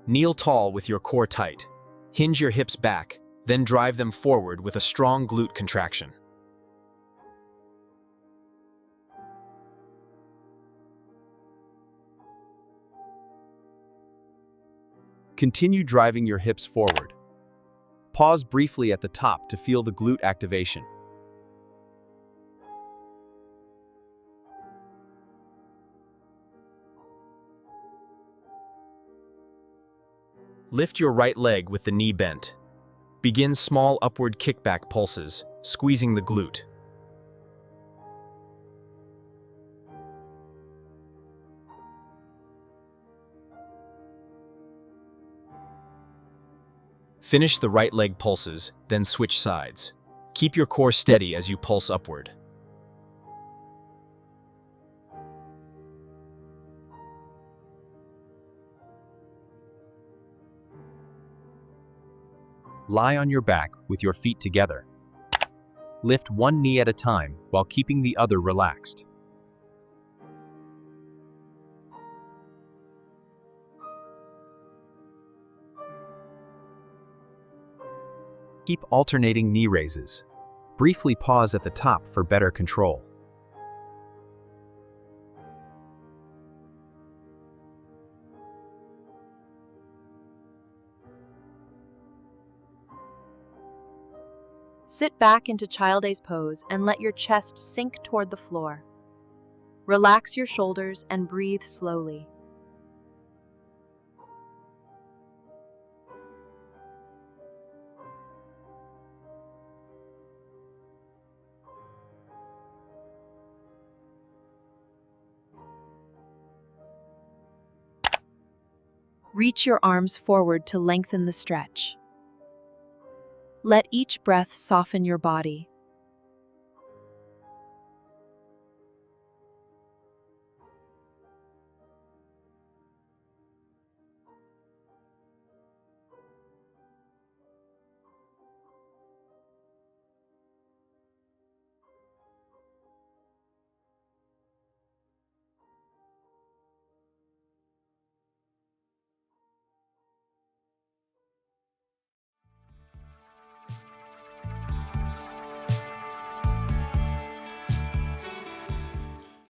Kneel tall with your core tight. Hinge your hips back, then drive them forward with a strong glute contraction. Continue driving your hips forward. Pause briefly at the top to feel the glute activation. Lift your right leg with the knee bent. Begin small upward kickback pulses, squeezing the glute. Finish the right leg pulses, then switch sides. Keep your core steady as you pulse upward. Lie on your back with your feet together. Lift one knee at a time while keeping the other relaxed. Keep alternating knee raises. Briefly pause at the top for better control. Sit back into child's pose and let your chest sink toward the floor. Relax your shoulders and breathe slowly. Reach your arms forward to lengthen the stretch. Let each breath soften your body.